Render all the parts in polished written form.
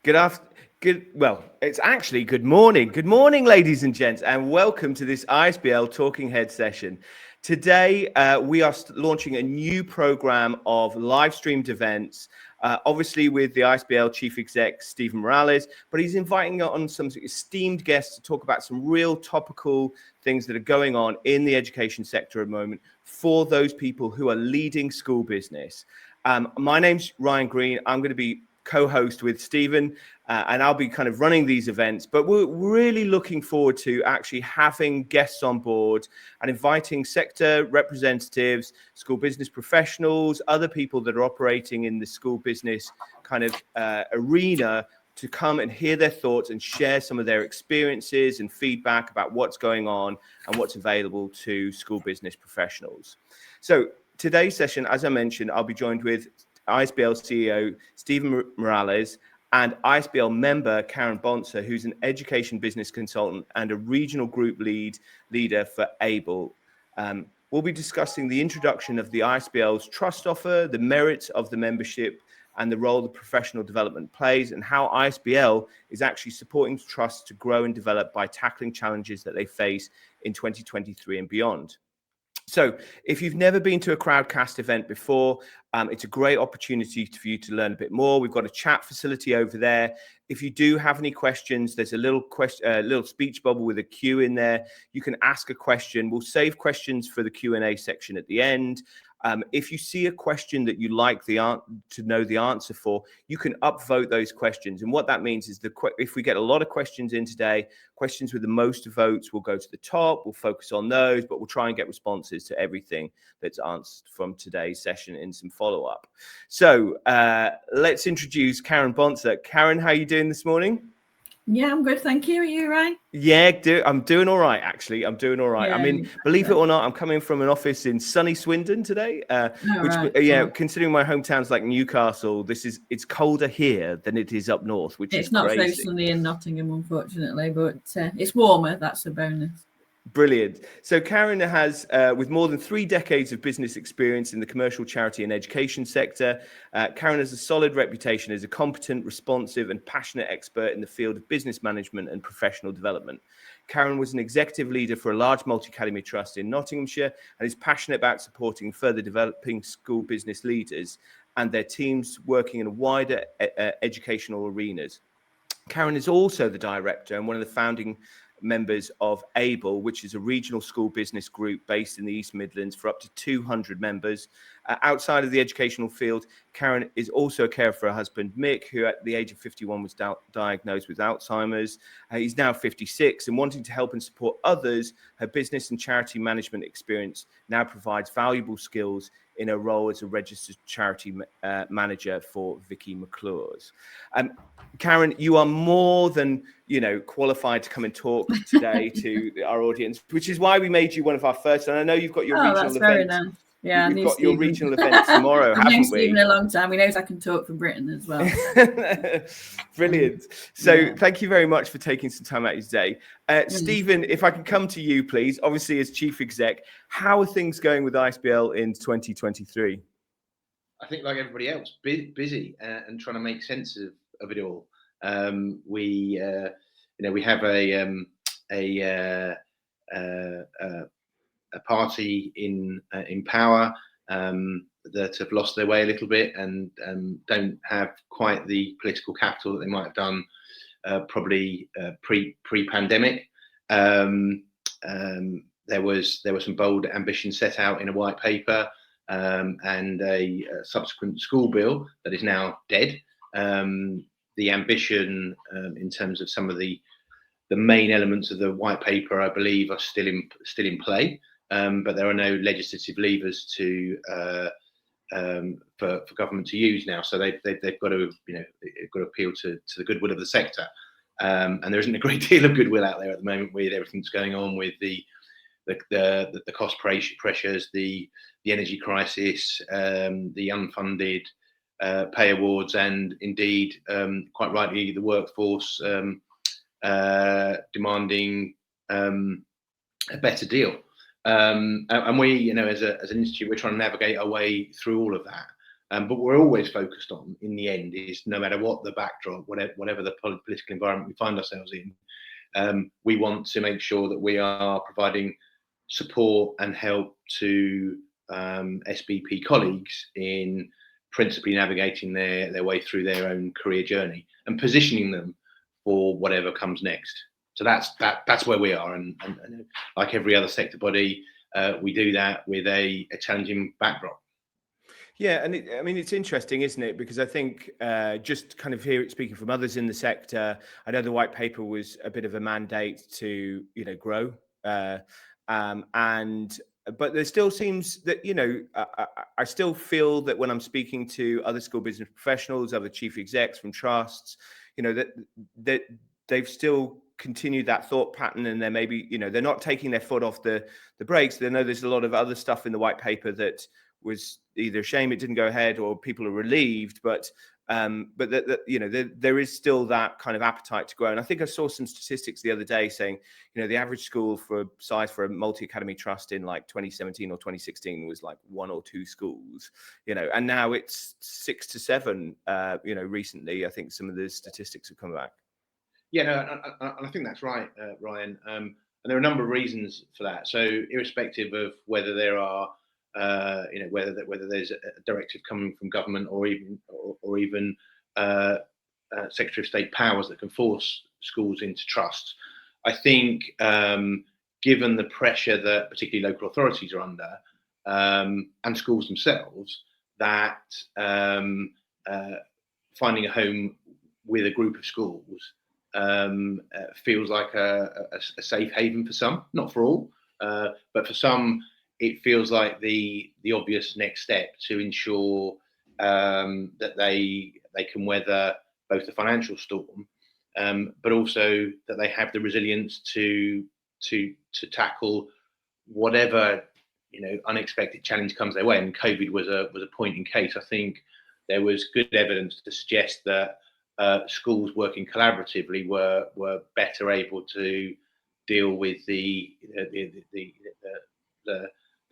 Good after, good. Well, it's actually good morning. Good morning, ladies and gents, and welcome to this ISBL Talking Head session. Today, we are launching a new program of live streamed events, obviously with the ISBL Chief Exec, Stephen Morales, but he's inviting on some esteemed guests to talk about some real topical things that are going on in the education sector at the moment for those people who are leading school business. My name's Ryan Green. I'm going to be co-host with Stephen, and I'll be kind of running these events, but we're really looking forward to actually having guests on board and inviting sector representatives, school business professionals, other people that are operating in the school business kind of arena to come and hear their thoughts and share some of their experiences and feedback about what's going on and what's available to school business professionals. So today's session, as I mentioned, I'll be joined with ISBL CEO Stephen Morales and ISBL member Karen Bonser, who's an education business consultant and a regional group leader for ABLE. We'll be discussing the introduction of the ISBL's trust offer, the merits of the membership, and the role that professional development plays, and how ISBL is actually supporting trusts to grow and develop by tackling challenges that they face in 2023 and beyond. So if you've never been to a Crowdcast event before, it's a great opportunity for you to learn a bit more. We've got a chat facility over there. If you do have any questions, there's a little speech bubble with a Q in there. You can ask a question. We'll save questions for the Q&A section at the end. If you see a question that you like to know the answer for, you can upvote those questions. And what that means is if we get a lot of questions in today, questions with the most votes will go to the top. We'll focus on those, but we'll try and get responses to everything that's answered from today's session in some follow-up. So let's introduce Karen Bonser. Karen, how are you doing this morning? Yeah, I'm good, thank you. Are you right? Yeah, I'm doing all right, actually. I'm doing all right. Yeah, I mean, believe it or not, I'm coming from an office in sunny Swindon today, considering my hometown's like Newcastle, it's colder here than it is up north, which is crazy. It's not so sunny in Nottingham, unfortunately, but it's warmer. That's a bonus. Brilliant. So Karen has, with more than 3 decades of business experience in the commercial, charity and education sector, Karen has a solid reputation as a competent, responsive and passionate expert in the field of business management and professional development. Karen was an executive leader for a large multi-academy trust in Nottinghamshire and is passionate about supporting further developing school business leaders and their teams working in wider educational arenas. Karen is also the director and one of the founding members of ABLE, which is a regional school business group based in the East Midlands for up to 200 members. Outside of the educational field, Karen is also a carer for her husband, Mick, who at the age of 51 was diagnosed with Alzheimer's. He's now 56 and wanting to help and support others. Her business and charity management experience now provides valuable skills in her role as a registered charity manager for Vicky McClure's. Karen, you are more than qualified to come and talk today to our audience, which is why we made you one of our first. And I know you've got your regional event. Nice. Yeah, we've got your regional event tomorrow, haven't we? I've known Stephen a long time. He knows I can talk for Britain as well. Brilliant. So thank you very much for taking some time out of your day. Stephen, if I can come to you, please, obviously as Chief Exec, how are things going with ISBL in 2023? I think like everybody else, busy and trying to make sense of it all. We have a party in power that have lost their way a little bit and don't have quite the political capital that they might have done probably pre-pandemic. There was some bold ambition set out in a white paper and a subsequent school bill that is now dead. The ambition in terms of some of the main elements of the white paper, I believe, are still in play, but there are no legislative levers for government to use now. So they've got to appeal to the goodwill of the sector, and there isn't a great deal of goodwill out there at the moment with everything that's going on with the cost pressures, the energy crisis, the unfunded pay awards, and indeed, quite rightly, the workforce demanding a better deal. And we, as an institute, we're trying to navigate our way through all of that. But we're always focused on, in the end, is no matter what the backdrop, whatever the political environment we find ourselves in, we want to make sure that we are providing support and help to SBP colleagues in principally navigating their way through their own career journey and positioning them for whatever comes next. So that's where we are, and like every other sector body, we do that with a challenging backdrop. Yeah, and I mean, it's interesting, isn't it? Because I think just kind of hear it speaking from others in the sector, I know the white paper was a bit of a mandate to, grow. But there still seems that, I still feel that when I'm speaking to other school business professionals, other chief execs from trusts, that they've still continued that thought pattern, and they're maybe, they're not taking their foot off the brakes. They know there's a lot of other stuff in the white paper that was either a shame it didn't go ahead or people are relieved, but there is still that kind of appetite to grow. And I think I saw some statistics the other day saying, the average school for size for a multi-academy trust in like 2017 or 2016 was like 1 or 2 schools, and now it's 6 to 7, recently. I think some of the statistics have come back. Yeah, no, I think that's right, Ryan. And there are a number of reasons for that. So irrespective of whether there are whether there's a directive coming from government or even Secretary of State powers that can force schools into trusts, I think given the pressure that particularly local authorities are under, and schools themselves, that finding a home with a group of schools feels like a safe haven for some, not for all, but for some, it feels like the obvious next step to ensure that they can weather both the financial storm, but also that they have the resilience to tackle whatever unexpected challenge comes their way. And COVID was a point in case. I think there was good evidence to suggest that schools working collaboratively were better able to deal with the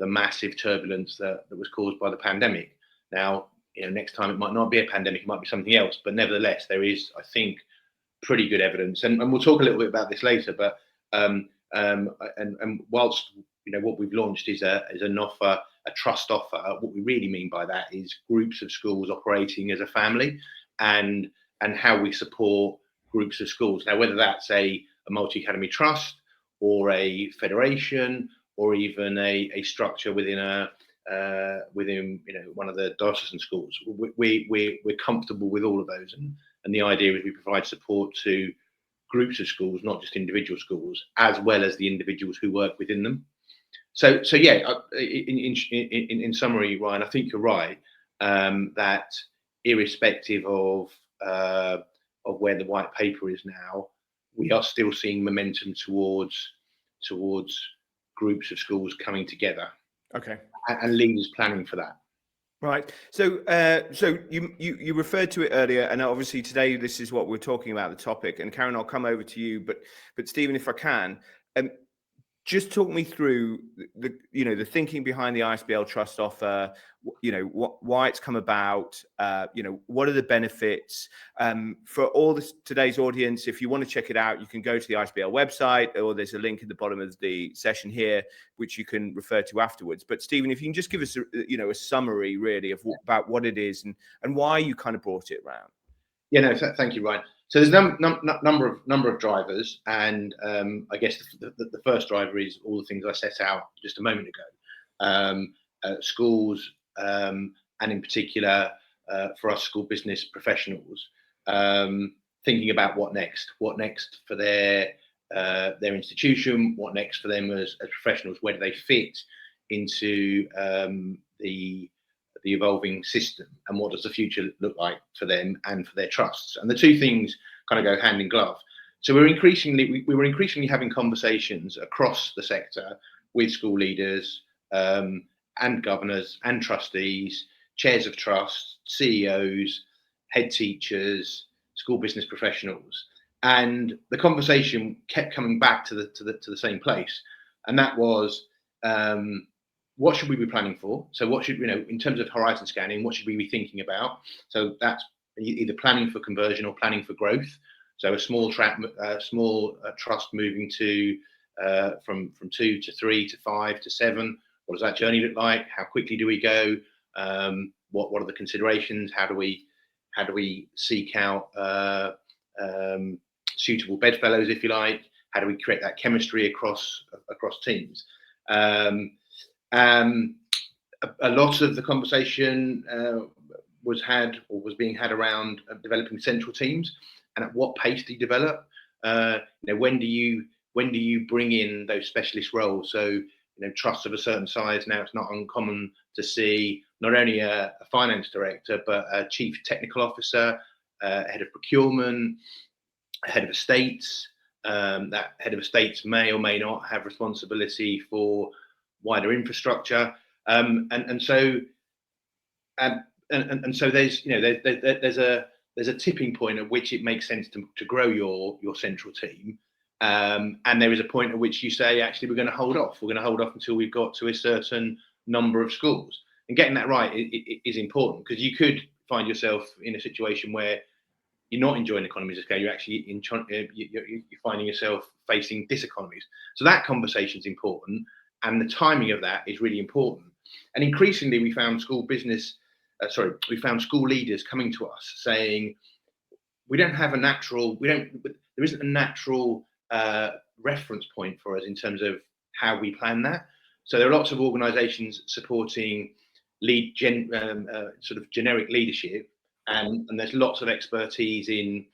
massive turbulence that was caused by the pandemic. Now, next time it might not be a pandemic, it might be something else, but nevertheless, there is, I think, pretty good evidence, and we'll talk a little bit about this later. But and whilst what we've launched is an offer, a trust offer, what we really mean by that is groups of schools operating as a family, and how we support groups of schools. Now, whether that's a multi-academy trust or a federation, or even a structure within one of the diocesan schools, we're comfortable with all of those, and the idea is we provide support to groups of schools, not just individual schools, as well as the individuals who work within them. So yeah, in summary, Ryan, I think you're right, that irrespective of where the white paper is now, we are still seeing momentum towards groups of schools coming together. Okay. And leaders planning for that. Right. So you referred to it earlier, and obviously today this is what we're talking about, the topic. And Karen, I'll come over to you, but Stephen, if I can, just talk me through the thinking behind the ISBL trust offer. Why it's come about. What are the benefits for all today's audience? If you want to check it out, you can go to the ISBL website, or there's a link at the bottom of the session here, which you can refer to afterwards. But Stephen, if you can just give us a summary really of about what it is and why you kind of brought it around. Yeah, no, thank you, Ryan. So there's a number of drivers, and I guess the first driver is all the things I set out just a moment ago. Schools, and in particular for us school business professionals, thinking about what next for their institution, what next for them as professionals, where do they fit into the evolving system, and what does the future look like for them and for their trusts. And the two things kind of go hand in glove. So we were increasingly having conversations across the sector with school leaders, and governors and trustees, chairs of trusts, CEOs, head teachers, school business professionals, and the conversation kept coming back to the same place, and that was what should we be planning for? So what should, in terms of horizon scanning, what should we be thinking about? So that's either planning for conversion or planning for growth. So a small trust moving to from 2 to 3 to 5 to 7. What does that journey look like? How quickly do we go? What are the considerations? How do we seek out suitable bedfellows, if you like? How do we create that chemistry across teams? A lot of the conversation was being had around developing central teams, and at what pace do you develop? When do you bring in those specialist roles? So trusts of a certain size now, it's not uncommon to see not only a finance director but a chief technical officer, head of procurement, head of estates. That head of estates may or may not have responsibility for wider infrastructure, and so there's a tipping point at which it makes sense to grow your central team, and there is a point at which you say, actually, we're going to hold off. We're going to hold off until we've got to a certain number of schools, and getting that right is important, because you could find yourself in a situation where you're not enjoying economies of scale. You're actually you're finding yourself facing diseconomies. So that conversation is important, and the timing of that is really important. And increasingly, we found school leaders coming to us saying, there isn't a natural reference point for us in terms of how we plan that. So there are lots of organisations supporting sort of generic leadership. And there's lots of expertise in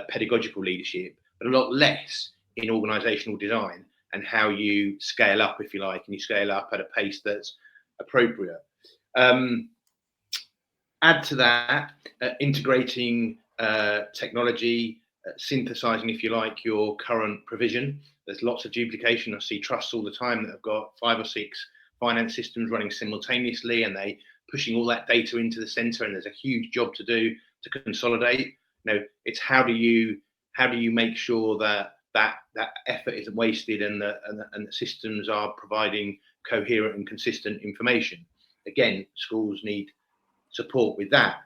pedagogical leadership, but a lot less in organisational design and how you scale up, if you like, and you scale up at a pace that's appropriate. Add to that, integrating technology, synthesising, if you like, your current provision. There's lots of duplication. I see trusts all the time that have got 5 or 6 finance systems running simultaneously, and they pushing all that data into the center, and there's a huge job to do to consolidate. It's how do you make sure that effort isn't wasted, and the systems are providing coherent and consistent information. Again, schools need support with that.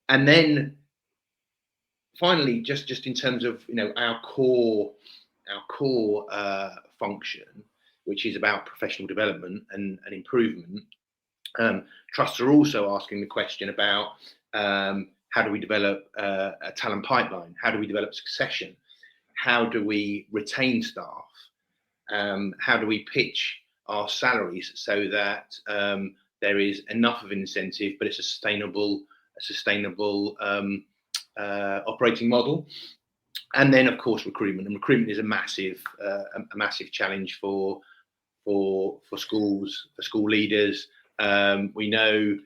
And then finally, just in terms of our core function, which is about professional development and improvement. Trusts are also asking the question about how do we develop a talent pipeline? How do we develop succession? How do we retain staff? How do we pitch our salaries so that there is enough of an incentive, but it's a sustainable operating model? And then, of course, recruitment. And recruitment is a massive challenge for schools, for school leaders. We know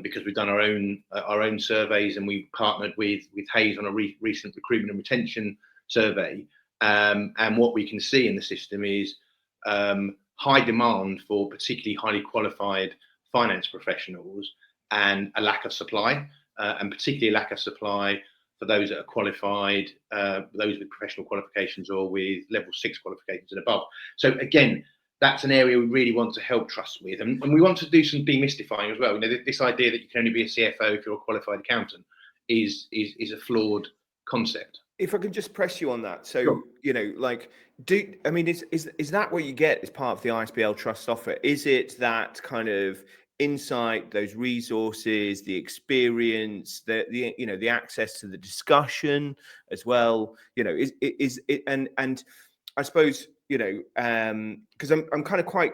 because we've done our own surveys, and we partnered with Hayes on a recent recruitment and retention survey. And what we can see in the system is high demand for particularly highly qualified finance professionals, and a lack of supply, and particularly a lack of supply for those that are qualified, those with professional qualifications or with level 6 qualifications and above. So again, that's an area we really want to help trusts with, and we want to do some demystifying as well. This idea that you can only be a CFO if you're a qualified accountant is a flawed concept. If I can just press you on that, so Sure. is that what you get as part of the ISBL Trust offer? Is it that kind of insight, those resources, the experience, the access to the discussion as well? Is it, and I suppose because I'm kind of quite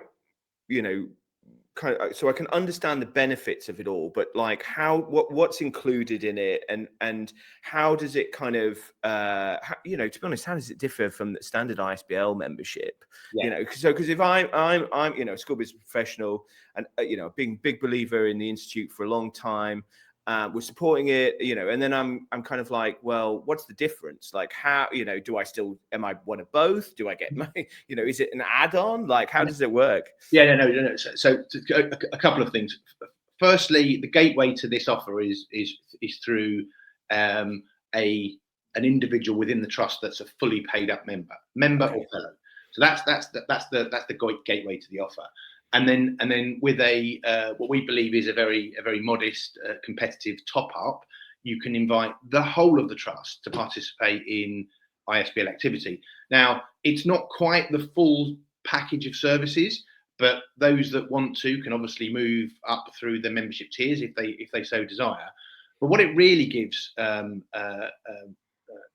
so I can understand the benefits of it all, but like what's included in it, and how does it kind of to be honest, how does it differ from the standard ISBL membership? Yeah. Because if I'm a school business professional, and being a big believer in the institute for a long time, we're supporting it, and then I'm kind of like, well, what's the difference? Like, how, am I one of both? Do I get my, is it an add-on? Like, how does it work? Yeah, no. So a couple of things. Firstly, the gateway to this offer is through an individual within the trust that's a fully paid up member Okay. or fellow. So that's the gateway to the offer. And then with a what we believe is a very modest competitive top up, you can invite the whole of the trust to participate in ISBL activity. Now, it's not quite the full package of services, but those that want to can obviously move up through the membership tiers if they so desire. But what it really gives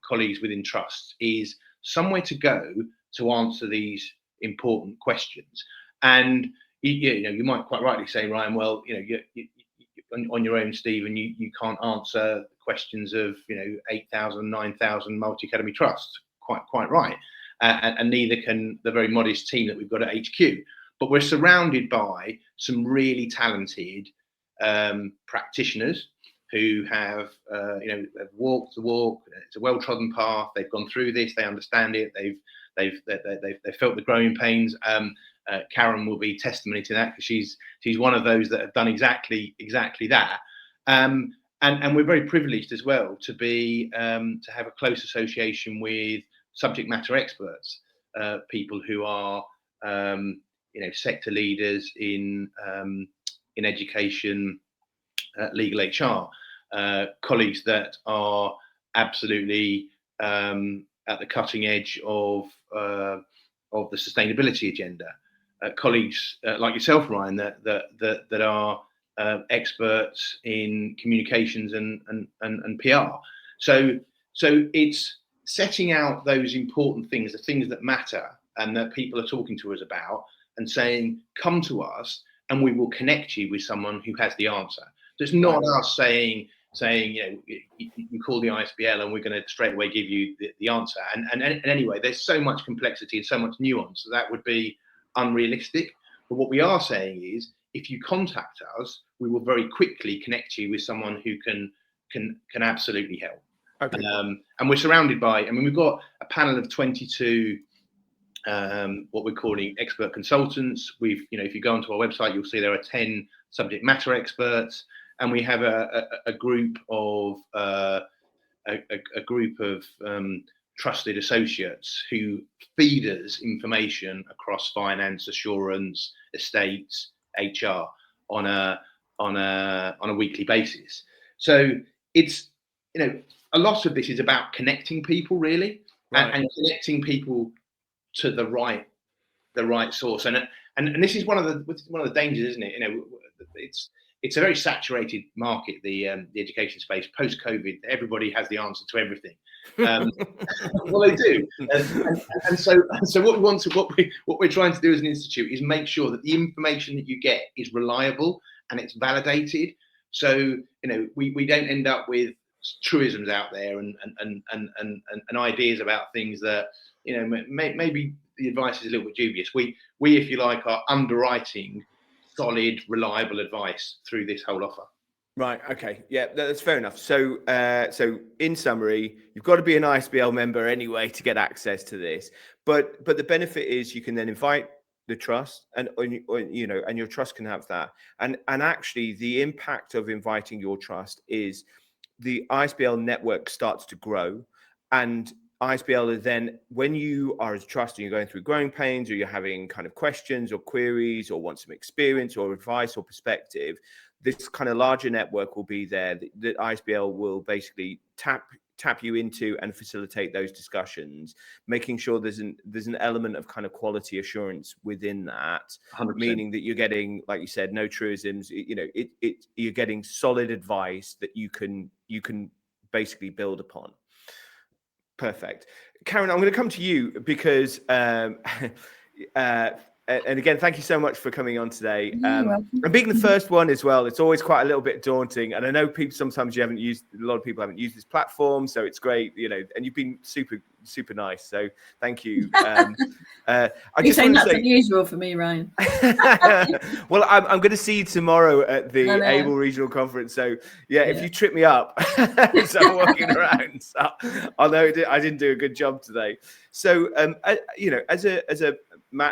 colleagues within trusts is somewhere to go to answer these important questions. And you might quite rightly say, Ryan, well, you on your own, Stephen, you can't answer questions of 8,000, 9,000 multi-academy trusts. Quite right, and neither can the very modest team that we've got at HQ. But we're surrounded by some really talented practitioners who have walked the walk. It's a well-trodden path. They've gone through this. They understand it. They've felt the growing pains. Karen will be testimony to that, because she's one of those that have done exactly that. And we're very privileged as well to be to have a close association with subject matter experts, people who are sector leaders in education, legal HR, colleagues that are absolutely at the cutting edge of the sustainability agenda. Colleagues like yourself, Ryan, that are experts in communications and PR. So it's setting out those important things, the things that matter and that people are talking to us about, and saying, come to us and we will connect you with someone who has the answer. So it's not us saying you call the ISBL and we're going to straight away give you the answer. And anyway, there's so much complexity and so much nuance, so that would be unrealistic. But what we are saying is, if you contact us, we will very quickly connect you with someone who can absolutely help. Okay. And we're surrounded by, we've got a panel of 22 what we're calling expert consultants. If you go onto our website, you'll see there are 10 subject matter experts, and we have a group of trusted associates who feed us information across finance, assurance, estates, HR on a weekly basis. So it's a lot of this is about connecting people, really, right, and connecting people to the right source. And this is one of the dangers, isn't it? It's a very saturated market, the education space. Post COVID, everybody has the answer to everything. Well, they do. And so what we're trying to do as an institute is make sure that the information that you get is reliable and it's validated. So we don't end up with truisms out there and ideas about things that maybe the advice is a little bit dubious. We if you like, are underwriting solid, reliable advice through this whole offer. Right. Okay. Yeah, that's fair enough. So, in summary, you've got to be an ISBL member anyway to get access to this. But the benefit is you can then invite the trust, and your trust can have that. And actually, the impact of inviting your trust is the ISBL network starts to grow, and ISBL is then, when you are as a trust and you're going through growing pains, or you're having kind of questions or queries, or want some experience or advice or perspective, this kind of larger network will be there that ISBL will basically tap you into and facilitate those discussions, making sure there's an element of kind of quality assurance within that, 100%. Meaning that you're getting, like you said, no truisms. You're getting solid advice that you can basically build upon. Perfect. Karen, I'm going to come to you because, and again, thank you so much for coming on today. And being the first one as well, it's always quite a little bit daunting. And I know sometimes a lot of people haven't used this platform, so it's great, and you've been super, super nice. So thank you. I just saying that's unusual for me, Ryan. Well, I'm going to see you tomorrow at the ABLE Regional Conference. So if you trip me up, so I'm walking around, so I'll know I didn't do a good job today. So, as a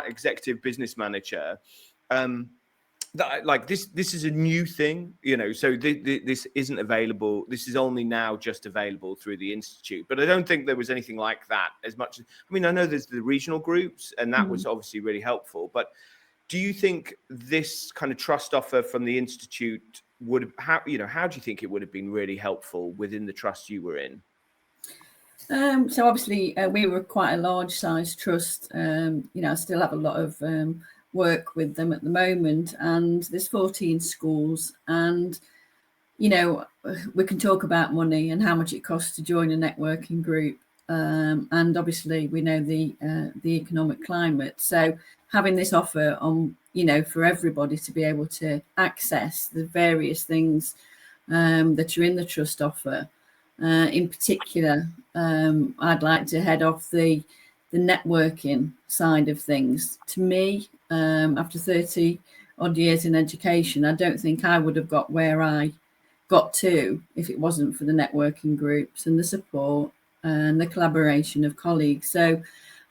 executive business manager, this is a new thing, so this isn't available. This is only now just available through the institute, but I don't think there was anything like that as much. I know there's the regional groups, and that was obviously really helpful, but do you think this kind of trust offer from the Institute how do you think it would have been really helpful within the trust you were in? So obviously we were quite a large size trust. I still have a lot of work with them at the moment, and there's 14 schools, and we can talk about money and how much it costs to join a networking group, and obviously we know the economic climate. So having this offer on, for everybody to be able to access the various things that are in the trust offer. In particular, I'd like to head off the networking side of things. To me, after 30 odd years in education, I don't think I would have got where I got to if it wasn't for the networking groups and the support and the collaboration of colleagues. So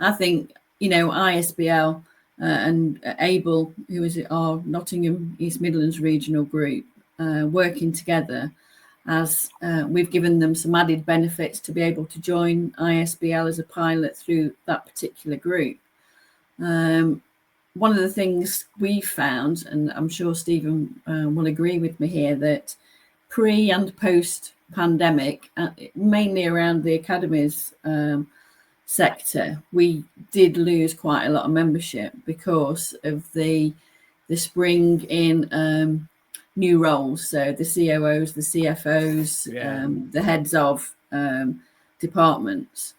I think, ISBL and ABLE, who is our Nottingham East Midlands regional group, working together, as we've given them some added benefits to be able to join ISBL as a pilot through that particular group. One of the things we found, and I'm sure Stephen will agree with me here, that pre and post pandemic, mainly around the academies sector, we did lose quite a lot of membership because of the spring in new roles. So the COOs, the CFOs, the heads of departments,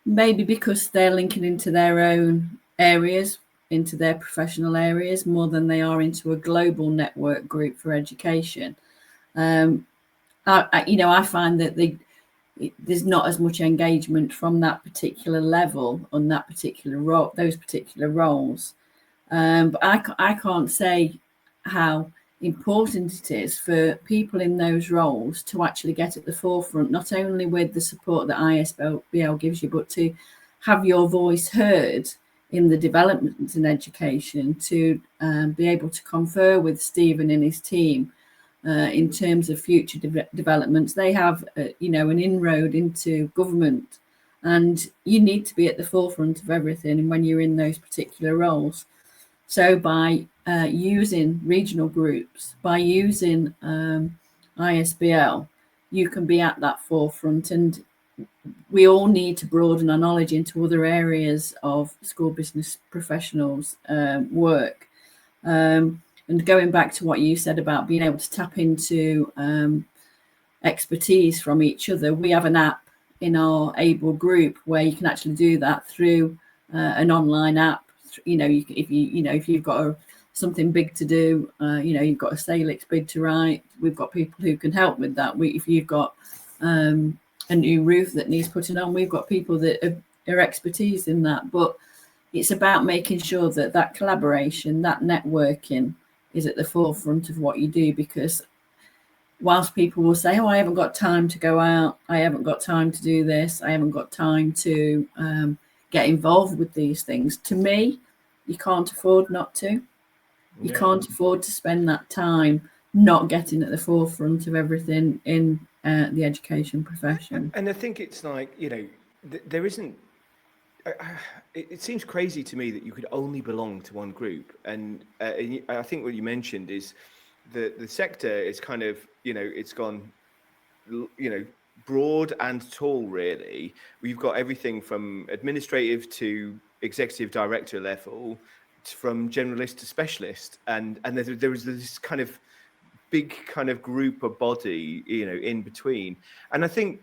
maybe because they're linking into their own areas, into their professional areas, more than they are into a global network group for education. I find that there's not as much engagement from that particular level on that particular those particular roles. But I can't say how important it is for people in those roles to actually get at the forefront, not only with the support that ISBL gives you, but to have your voice heard in the development in education, to be able to confer with Stephen and his team in terms of future developments. They have, an inroad into government, and you need to be at the forefront of everything when you're in those particular roles. So by using regional groups, by using ISBL, you can be at that forefront. And we all need to broaden our knowledge into other areas of school business professionals' work. And going back to what you said about being able to tap into expertise from each other, we have an app in our ABLE group where you can actually do that through an online app. If you've got something big to do, you've got a Salix bid to write, we've got people who can help with that. If you've got a new roof that needs putting on, we've got people that are expertise in that. But it's about making sure that collaboration, that networking is at the forefront of what you do, because whilst people will say, I haven't got time to go out, I haven't got time to do this, I haven't got time to get involved with these things. To me, you can't afford not to. You can't afford to spend that time not getting at the forefront of everything in the education profession. And I think it's like, there isn't, it seems crazy to me that you could only belong to one group. And I think what you mentioned is the sector is kind of, it's gone, broad and tall, really. We've got everything from administrative to executive director level, from generalist to specialist, and there is this kind of big kind of group of body, in between. And I think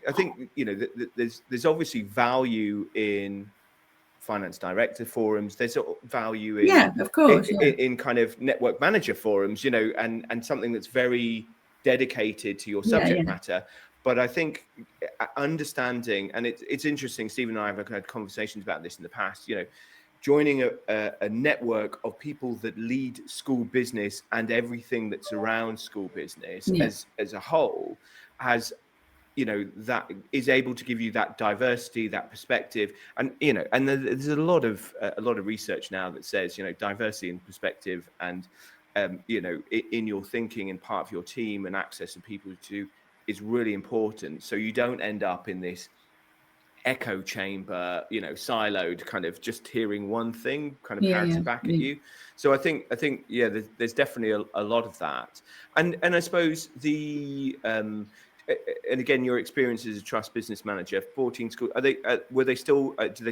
there's obviously value in finance director forums. There's value in of course, in kind of network manager forums, and something that's very dedicated to your subject matter. But I think understanding, and it's interesting, Stephen and I have had conversations about this in the past, joining a network of people that lead school business and everything that's around school business as a whole, has, that is able to give you that diversity, that perspective. And and there's a lot of research now that says, diversity and perspective, and in your thinking and part of your team, and access to people is really important, so you don't end up in this echo chamber, siloed, kind of just hearing one thing kind of Yeah, parroted back at yeah. you. So I think yeah, there's definitely a lot of that. And I suppose and again, your experience as a trust business manager, 14 schools, do they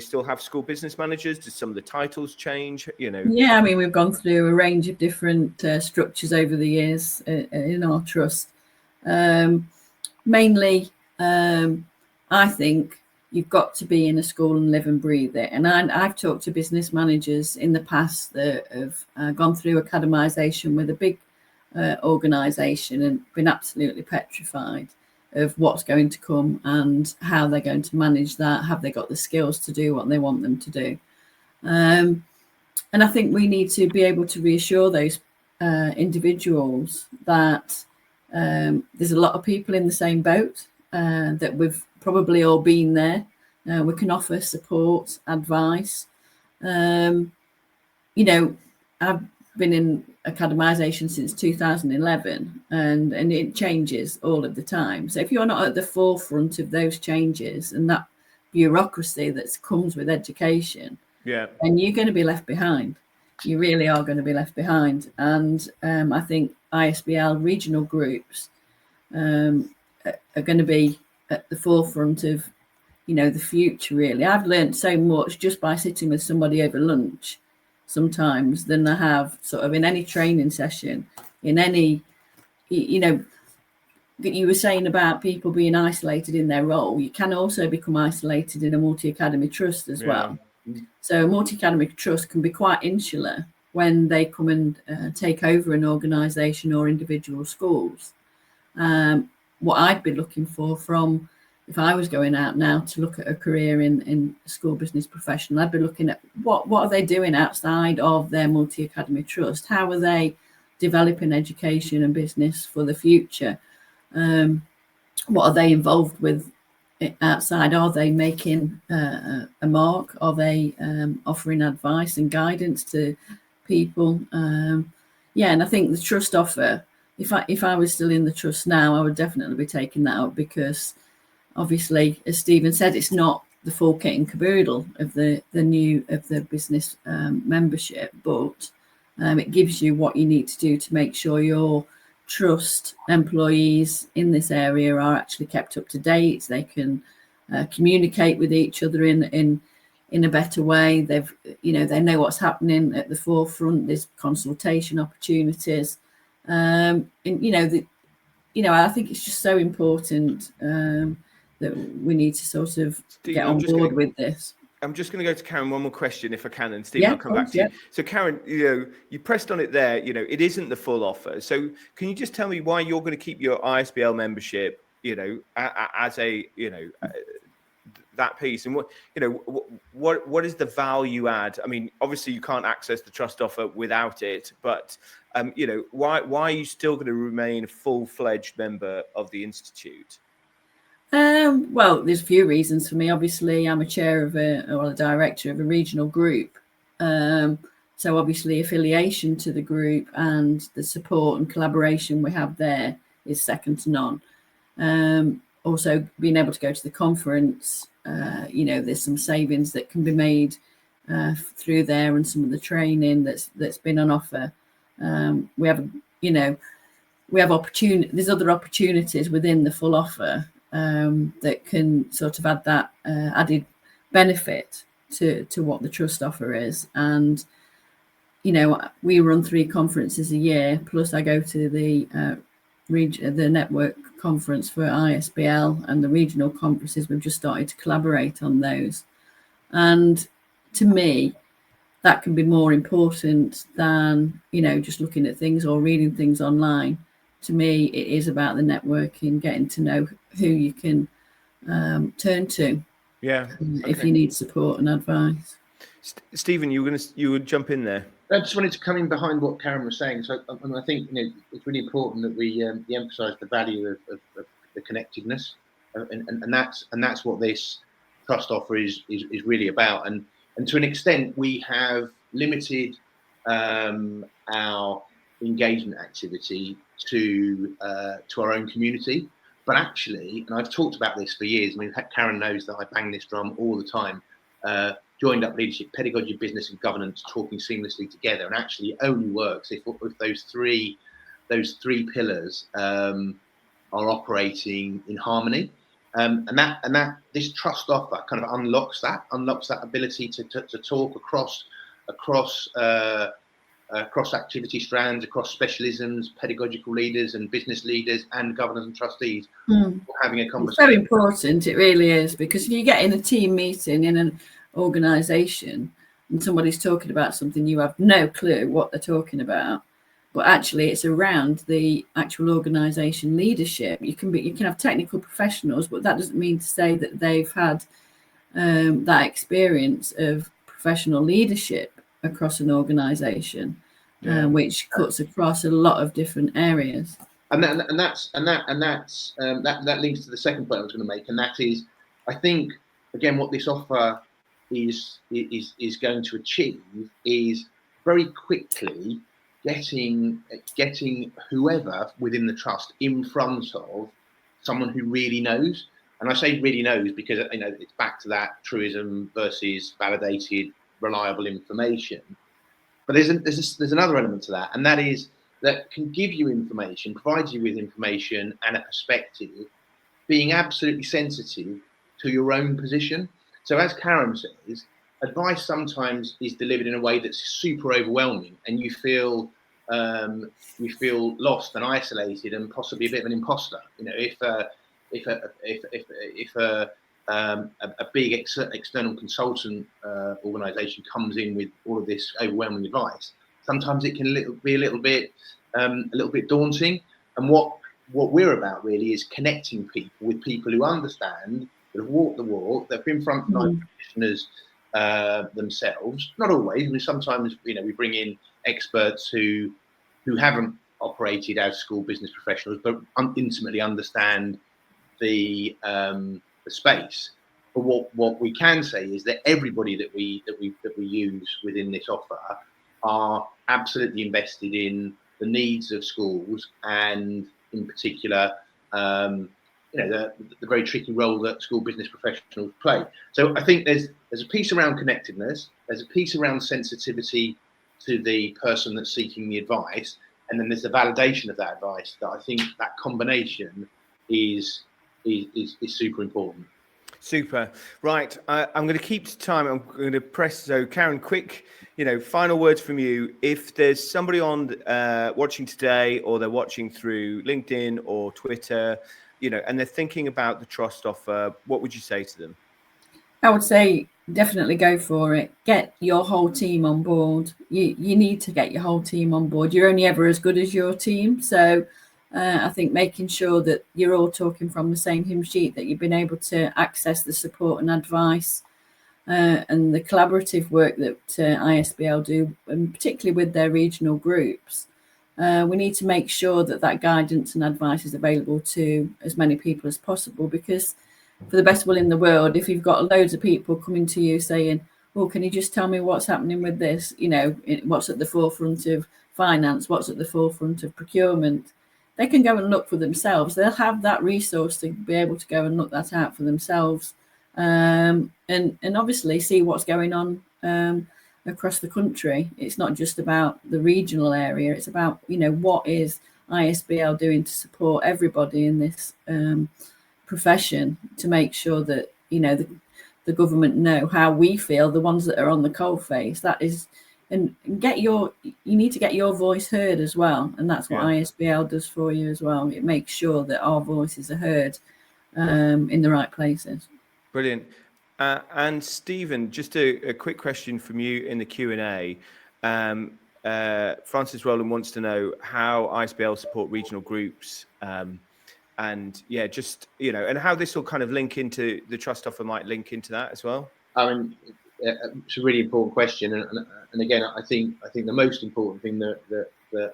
still have school business managers? Did some of the titles change? Yeah, I mean, we've gone through a range of different structures over the years in our trust. Mainly, I think you've got to be in a school and live and breathe it. And I've talked to business managers in the past that have gone through academisation with a big organisation and been absolutely petrified of what's going to come and how they're going to manage that. Have they got the skills to do what they want them to do? And I think we need to be able to reassure those individuals that there's a lot of people in the same boat, that we've probably all been there. We can offer support, advice. I've been in academisation since 2011, and it changes all of the time. So if you're not at the forefront of those changes and that bureaucracy that comes with education, and you're going to be left behind. You really are going to be left behind. And I think ISBL regional groups are going to be at the forefront of, the future, really. I've learned so much just by sitting with somebody over lunch sometimes than I have sort of in any training session, in any, you were saying about people being isolated in their role. You can also become isolated in a multi-academy trust as well. So a multi-academy trust can be quite insular when they come and take over an organisation or individual schools. What I'd be looking for from, if I was going out now to look at a career in school business professional, I'd be looking at what are they doing outside of their multi-academy trust? How are they developing education and business for the future? What are they involved with outside? Are they making a mark? Are they offering advice and guidance to people? And I think the trust offer, if I was still in the trust now, I would definitely be taking that up, because obviously, as Stephen said, it's not the full kit and caboodle of the business membership, but it gives you what you need to do to make sure your trust employees in this area are actually kept up to date. They can communicate with each other in a better way. They know what's happening at the forefront. There's consultation opportunities, I think it's just so important that we need to sort of Stephen, get on board with this. I'm just going to go to Karen one more question, if I can, and Stephen, I'll come back to you. So Karen, you pressed on it there. It isn't the full offer. So can you just tell me why you're going to keep your ISBL membership, as a, that piece, and what is the value add? I mean, obviously you can't access the trust offer without it, but why are you still going to remain a full-fledged member of the Institute? Well, there's a few reasons for me. Obviously, I'm a chair of a director of a regional group. So obviously affiliation to the group and the support and collaboration we have there is second to none. Also being able to go to the conference, there's some savings that can be made through there, and some of the training that's been on offer. We have opportunity. There's other opportunities within the full offer that can sort of add that added benefit to what the trust offer is. And we run 3 conferences a year, plus I go to the network conference for ISBL and the regional conferences. We've just started to collaborate on those, and to me that can be more important than just looking at things or reading things online. To me, it is about the networking, getting to know who you can turn to if you need support and advice. Stephen, you would jump in there. I just wanted to come in behind what Karen was saying. So I think it's really important that we emphasise the value of the connectedness, and that's what this trust offer is really about. And to an extent, we have limited our engagement activity to our own community, But actually, and I've talked about this for years, I mean, Karen knows that I bang this drum all the time, joined up leadership, pedagogy, business and governance talking seamlessly together, and actually it only works if those three pillars are operating in harmony. And that this trust offer kind of unlocks that ability to talk across activity strands, across specialisms, pedagogical leaders and business leaders and governors and trustees having a conversation. It's very important, it really is, because if you get in a team meeting in an organisation and somebody's talking about something, you have no clue what they're talking about, but actually it's around the actual organisation leadership. You can have technical professionals, but that doesn't mean to say that they've had that experience of professional leadership across an organisation, which cuts across a lot of different areas. And that links to the second point I was going to make, and that is, I think again, what this offer is going to achieve is very quickly getting whoever within the trust in front of someone who really knows. And I say really knows because it's back to that truism versus validated, reliable information. But there's another element to that, and that is that can give you information, provide you with information and a perspective, being absolutely sensitive to your own position. So as Karen says, advice sometimes is delivered in a way that's super overwhelming, and you feel lost and isolated and possibly a bit of an imposter. If a big external consultant organisation comes in with all of this overwhelming advice, sometimes it can be a little bit daunting. And what we're about really is connecting people with people who understand, that have walked the walk, that have been frontline practitioners themselves. Not always. I mean, sometimes we bring in experts who haven't operated as school business professionals, but intimately understand the space. But what we can say is that everybody that we use within this offer are absolutely invested in the needs of schools, and in particular, the very tricky role that school business professionals play. So I think there's a piece around connectedness, there's a piece around sensitivity to the person that's seeking the advice, and then there's the validation of that advice. That I think that combination is super important. Super. Right. I'm going to keep to time. I'm going to press. So Karen, quick, final words from you. If there's somebody on watching today, or they're watching through LinkedIn or Twitter, and they're thinking about the trust offer, what would you say to them? I would say definitely go for it. Get your whole team on board. You need to get your whole team on board. You're only ever as good as your team. So I think making sure that you're all talking from the same hymn sheet, that you've been able to access the support and advice and the collaborative work that ISBL do, and particularly with their regional groups. We need to make sure that guidance and advice is available to as many people as possible, because for the best will in the world, if you've got loads of people coming to you saying, well, can you just tell me what's happening with this? What's at the forefront of finance? What's at the forefront of procurement? They can go and look for themselves. They'll have that resource to be able to go and look that out for themselves, and obviously see what's going on across the country. It's not just about the regional area. It's about, what is ISBL doing to support everybody in this profession, to make sure that the government know how we feel, the ones that are on the coalface. That is, and you need to get your voice heard as well, and that's what ISBL does for you as well. It makes sure that our voices are heard in the right places. Brilliant. And Stephen, just a quick question from you in the Q&A. Francis Rowland wants to know how ISBL support regional groups, and and how this will kind of link into the trust offer, might link into that as well. I mean, it's a really important question, and again, I think the most important thing that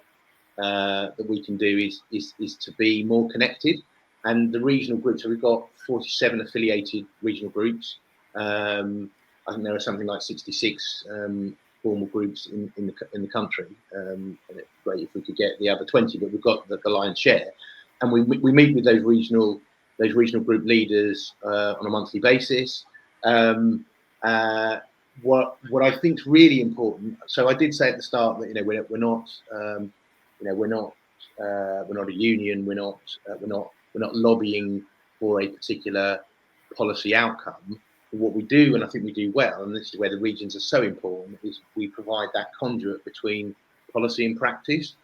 we can do is to be more connected. And the regional groups, so we've got 47 affiliated regional groups. I think there are something like 66 formal groups in the country, and it's great if we could get the other 20, but we've got the lion's share. And we meet with those regional those regional group leaders on a monthly basis. What I think is really important. So I did say at the start that we're not a union. We're not lobbying for a particular policy outcome. But what we do, and I think we do well, and this is where the regions are so important, is we provide that conduit between policy and practice.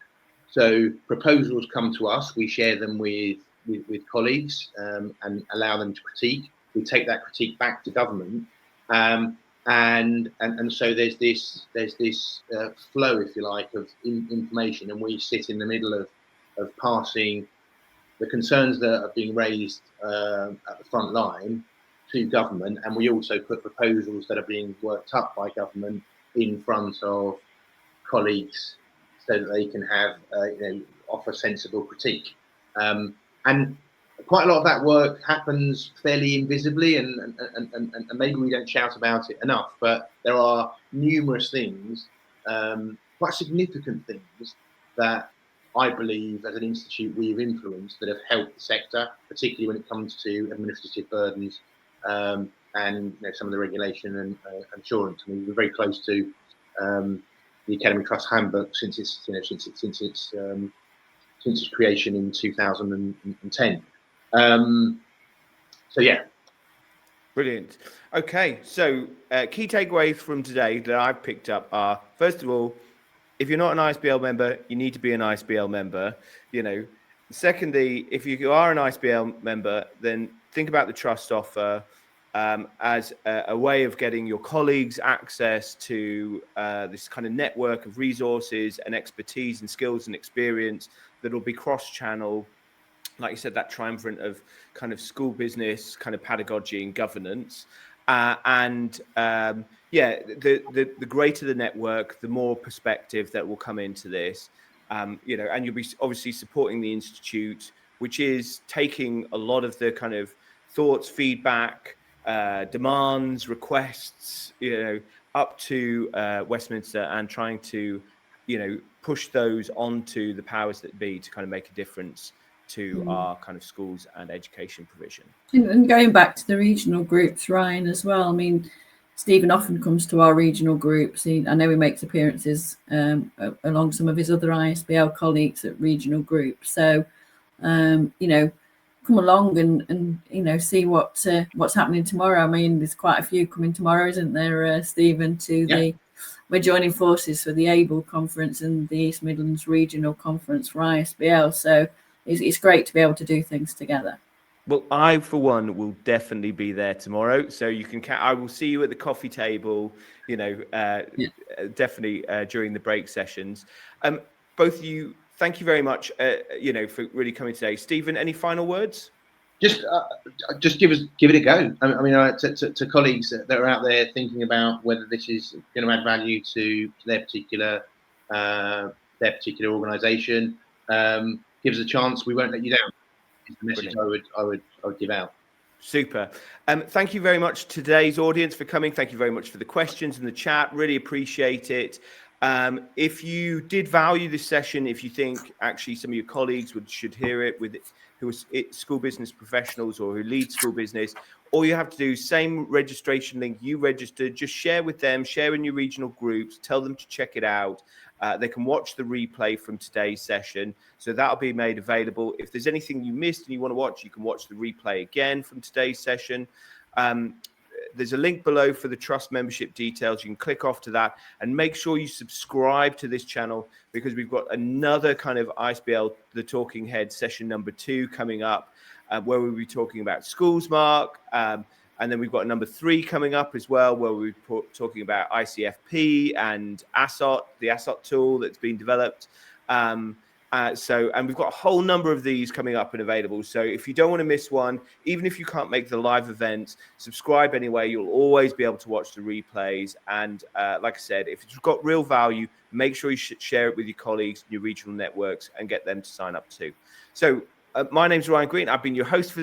So proposals come to us, we share them with colleagues and allow them to critique. We take that critique back to government, and so there's this flow, if you like, of information, and we sit in the middle of passing the concerns that are being raised at the front line to government, and we also put proposals that are being worked up by government in front of colleagues so that they can have offer sensible critique. And quite a lot of that work happens fairly invisibly, and maybe we don't shout about it enough, but there are numerous things, quite significant things, that I believe as an institute we have influenced that have helped the sector, particularly when it comes to administrative burdens and some of the regulation and assurance. I mean, we're very close to the Academy Trust Handbook since its creation in 2010. So yeah. Brilliant. Okay, so key takeaways from today that I've picked up are, first of all, if you're not an ISBL member, you need to be an ISBL member. Secondly, if you are an ISBL member, then think about the trust offer as a way of getting your colleagues access to this kind of network of resources and expertise and skills and experience that will be cross-channel. Like you said, that triumvirate of kind of school business, kind of pedagogy and governance. The greater the network, the more perspective that will come into this, and you'll be obviously supporting the institute, which is taking a lot of the kind of thoughts, feedback, demands, requests, up to Westminster and trying to, push those onto the powers that be to kind of make a difference to our kind of schools and education provision. And going back to the regional groups, Ryan, as well. I mean, Stephen often comes to our regional groups. I know he makes appearances along some of his other ISBL colleagues at regional groups. So, come along and see what's happening tomorrow. I mean, there's quite a few coming tomorrow, isn't there, Stephen? We're joining forces for the ABLE conference and the East Midlands Regional Conference for ISBL. So it's great to be able to do things together. Well, I, for one, will definitely be there tomorrow. So you can I will see you at the coffee table, definitely during the break sessions. Both of you, thank you very much, for really coming today. Stephen, any final words? Just give it a go. I mean, to colleagues that are out there thinking about whether this is going to add value to their particular organisation, give us a chance. We won't let you down. Is the message I would give out. Super. Thank you very much to today's audience for coming. Thank you very much for the questions in the chat. Really appreciate it. If you did value this session, if you think actually some of your colleagues should hear it, who are school business professionals or who lead school business, all you have to do, same registration link you registered, just share with them, share in your regional groups, tell them to check it out. They can watch the replay from today's session. So that'll be made available. If there's anything you missed and you want to watch, you can watch the replay again from today's session. There's a link below for the trust membership details. You can click off to that and make sure you subscribe to this channel, because we've got another kind of ISBL, the Talking Head session number 2 coming up, where we'll be talking about schools, Mark. And then we've got number 3 coming up as well, where we're talking about ICFP and ASSOT, the ASSOT tool that's been developed. And we've got a whole number of these coming up and available. So if you don't want to miss one, even if you can't make the live event, subscribe anyway. You'll always be able to watch the replays. And like I said, if it's got real value, make sure you share it with your colleagues, your regional networks, and get them to sign up too. So my name's Ryan Green. I've been your host for